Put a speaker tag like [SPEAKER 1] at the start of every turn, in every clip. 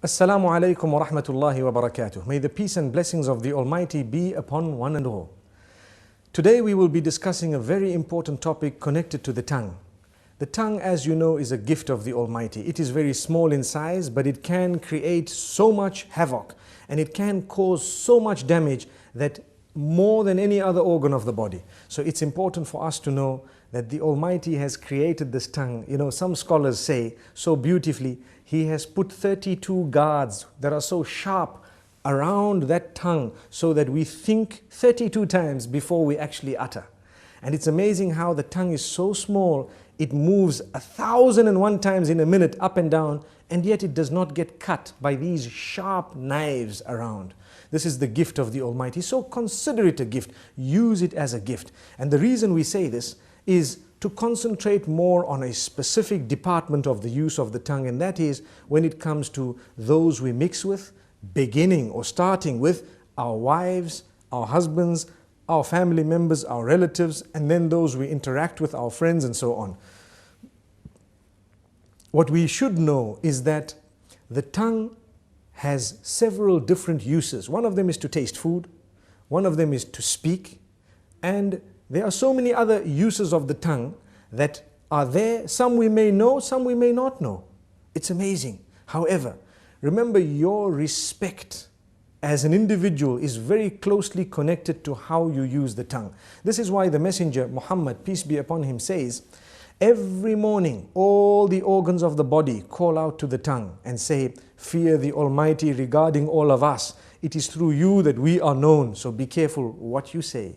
[SPEAKER 1] Assalamu alaikum wa rahmatullahi wa barakatuh. May the peace and blessings of the Almighty be upon one and all. Today we will be discussing a very important topic connected to the tongue. The tongue, as you know, is a gift of the Almighty. It is very small in size, but it can create so much havoc and it can cause so much damage that more than any other organ of the body. So it's important for us to know that the Almighty has created this tongue. You know, some scholars say so beautifully, He has put 32 guards that are so sharp around that tongue so that we think 32 times before we actually utter. And it's amazing how the tongue is so small, it moves 1,001 times in a minute up and down, and yet it does not get cut by these sharp knives around. This is the gift of the Almighty. So consider it a gift. Use it as a gift. And the reason we say this is to concentrate more on a specific department of the use of the tongue, and that is when it comes to those we mix with, beginning or starting with our wives, our husbands, our family members, our relatives, and then those we interact with, our friends, and so on. What we should know is that the tongue has several different uses. One of them is to taste food, one of them is to speak, and there are so many other uses of the tongue that are there. Some we may know, some we may not know. It's amazing. However, remember, your respect as an individual is very closely connected to how you use the tongue. This is why the Messenger Muhammad, peace be upon him, says, every morning all the organs of the body call out to the tongue and say, fear the Almighty regarding all of us. It is through you that we are known, so be careful what you say.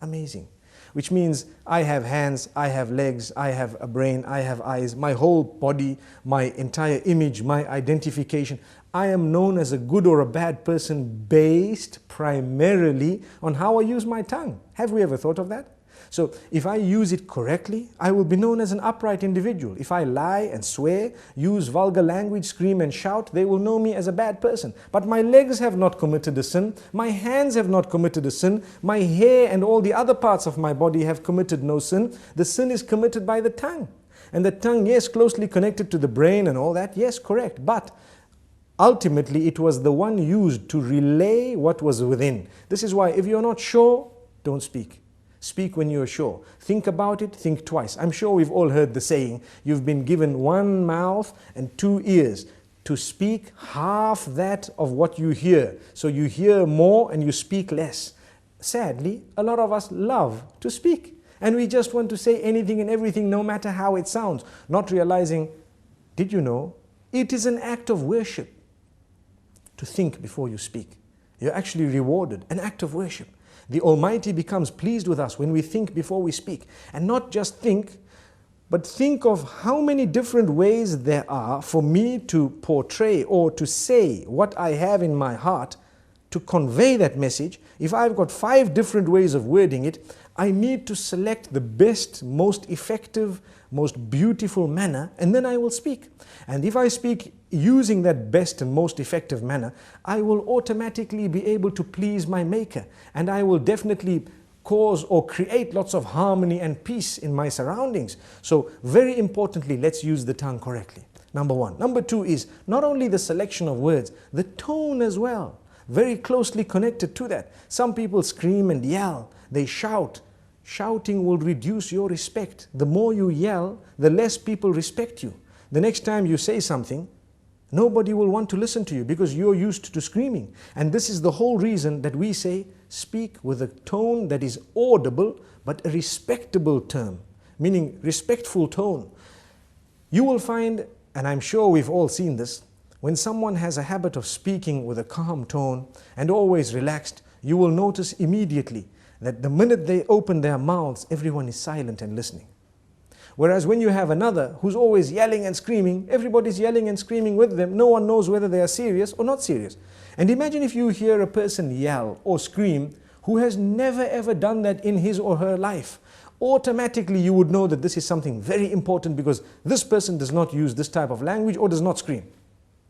[SPEAKER 1] Amazing. Which means I have hands, I have legs, I have a brain, I have eyes, my whole body, my entire image, my identification. I am known as a good or a bad person based primarily on how I use my tongue. Have we ever thought of that? So if I use it correctly, I will be known as an upright individual. If I lie and swear, use vulgar language, scream and shout, they will know me as a bad person. But my legs have not committed a sin, my hands have not committed a sin, my hair and all the other parts of my body have committed no sin. The sin is committed by the tongue. And the tongue, yes, closely connected to the brain and all that, yes, correct. But ultimately it was the one used to relay what was within. This is why if you're not sure, don't speak. Speak when you're sure. Think about it, think twice. I'm sure we've all heard the saying, you've been given one mouth and two ears to speak half that of what you hear. So you hear more and you speak less. Sadly, a lot of us love to speak. And we just want to say anything and everything, no matter how it sounds. Not realizing, did you know, it is an act of worship to think before you speak. You're actually rewarded, an act of worship. The Almighty becomes pleased with us when we think before we speak. And not just think, but think of how many different ways there are for me to portray or to say what I have in my heart, to convey that message. If I've got 5 different ways of wording it, I need to select the best, most effective, most beautiful manner, and then I will speak. And if I speak using that best and most effective manner, I will automatically be able to please my Maker, and I will definitely cause or create lots of harmony and peace in my surroundings. So very importantly, let's use the tongue correctly. Number 1. Number 2 is not only the selection of words, the tone as well. Very closely connected to that. Some people scream and yell, they shout. Shouting will reduce your respect. The more you yell, the less people respect you. The next time you say something, nobody will want to listen to you because you're used to screaming. And this is the whole reason that we say, speak with a tone that is audible, but a respectable term, meaning respectful tone. You will find, and I'm sure we've all seen this, when someone has a habit of speaking with a calm tone and always relaxed, you will notice immediately that the minute they open their mouths, everyone is silent and listening. Whereas when you have another who's always yelling and screaming, everybody's yelling and screaming with them. No one knows whether they are serious or not serious. And imagine if you hear a person yell or scream who has never ever done that in his or her life. Automatically you would know that this is something very important because this person does not use this type of language or does not scream.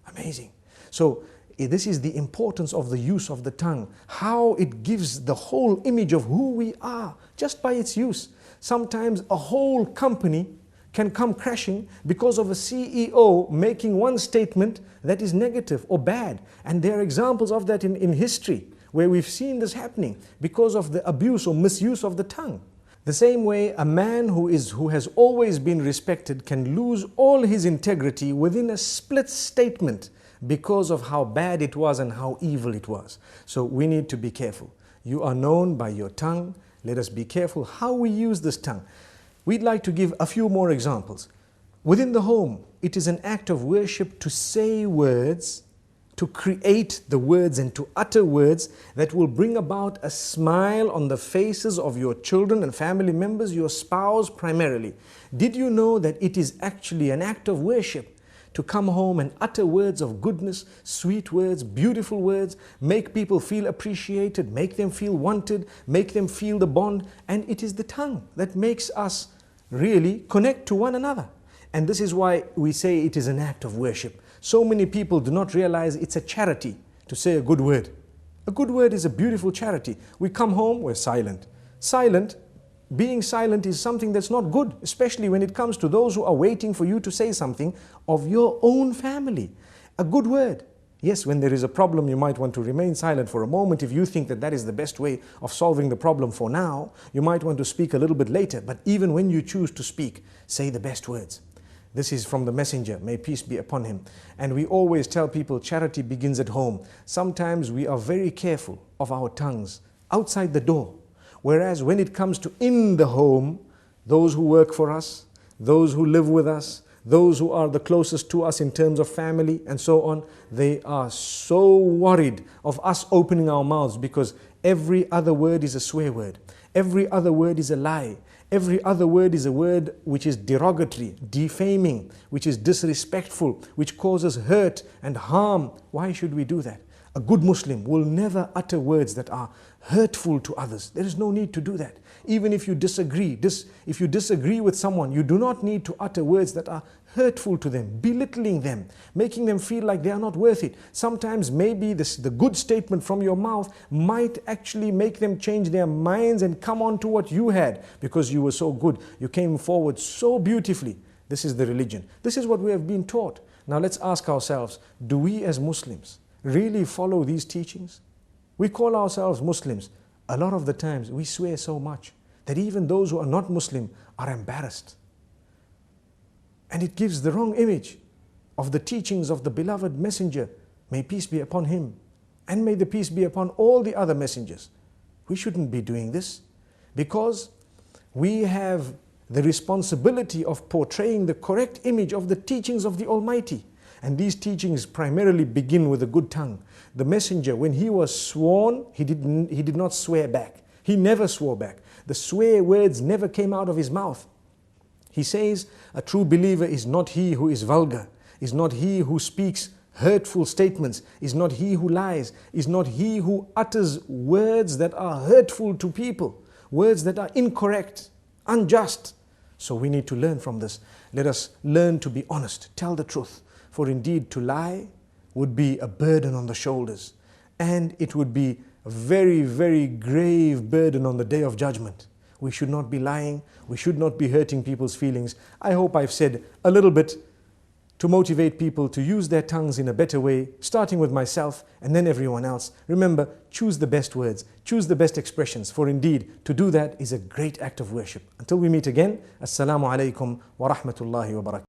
[SPEAKER 1] Amazing. So this is the importance of the use of the tongue, how it gives the whole image of who we are just by its use. Sometimes a whole company can come crashing because of a CEO making one statement that is negative or bad. And there are examples of that in history where we've seen this happening because of the abuse or misuse of the tongue. The same way, a man who has always been respected can lose all his integrity within a split statement because of how bad it was and how evil it was. So we need to be careful. You are known by your tongue. Let us be careful how we use this tongue. We'd like to give a few more examples. Within the home, it is an act of worship to say words, to create the words and to utter words that will bring about a smile on the faces of your children and family members, your spouse primarily. Did you know that it is actually an act of worship to come home and utter words of goodness, sweet words, beautiful words, make people feel appreciated, make them feel wanted, make them feel the bond? And it is the tongue that makes us really connect to one another. And this is why we say it is an act of worship. So many people do not realize it's a charity to say a good word. A good word is a beautiful charity. We come home, we're silent. Being silent is something that's not good, especially when it comes to those who are waiting for you to say something of your own family. A good word. Yes, when there is a problem, you might want to remain silent for a moment. If you think that that is the best way of solving the problem for now, you might want to speak a little bit later. But even when you choose to speak, say the best words. This is from the messenger, may peace be upon him. And we always tell people charity begins at home. Sometimes we are very careful of our tongues outside the door. Whereas when it comes to in the home, those who work for us, those who live with us, those who are the closest to us in terms of family and so on, they are so worried of us opening our mouths because every other word is a swear word. Every other word is a lie. Every other word is a word which is derogatory, defaming, which is disrespectful, which causes hurt and harm. Why should we do that? A good Muslim will never utter words that are hurtful to others. There is no need to do that. Even if you disagree, if you disagree with someone, you do not need to utter words that are hurtful to them, belittling them, making them feel like they are not worth it. Sometimes maybe the good statement from your mouth might actually make them change their minds and come on to what you had because you were so good. You came forward so beautifully. This is the religion. This is what we have been taught. Now let's ask ourselves, do we as Muslims really follow these teachings? We call ourselves Muslims. A lot of the times we swear so much that even those who are not Muslim are embarrassed. And it gives the wrong image of the teachings of the beloved messenger. May peace be upon him. And may the peace be upon all the other messengers. We shouldn't be doing this because we have the responsibility of portraying the correct image of the teachings of the Almighty. And these teachings primarily begin with a good tongue. The messenger, when he was sworn, he did not swear back. He never swore back. The swear words never came out of his mouth. He says, a true believer is not he who is vulgar, is not he who speaks hurtful statements, is not he who lies, is not he who utters words that are hurtful to people, words that are incorrect, unjust. So we need to learn from this. Let us learn to be honest, tell the truth. For indeed to lie would be a burden on the shoulders, and it would be a very, very grave burden on the day of judgment. We should not be lying. We should not be hurting people's feelings. I hope I've said a little bit to motivate people to use their tongues in a better way, starting with myself and then everyone else. Remember, choose the best words, choose the best expressions, for indeed to do that is a great act of worship. Until we meet again, Assalamu alaikum wa rahmatullahi wa barakatuh.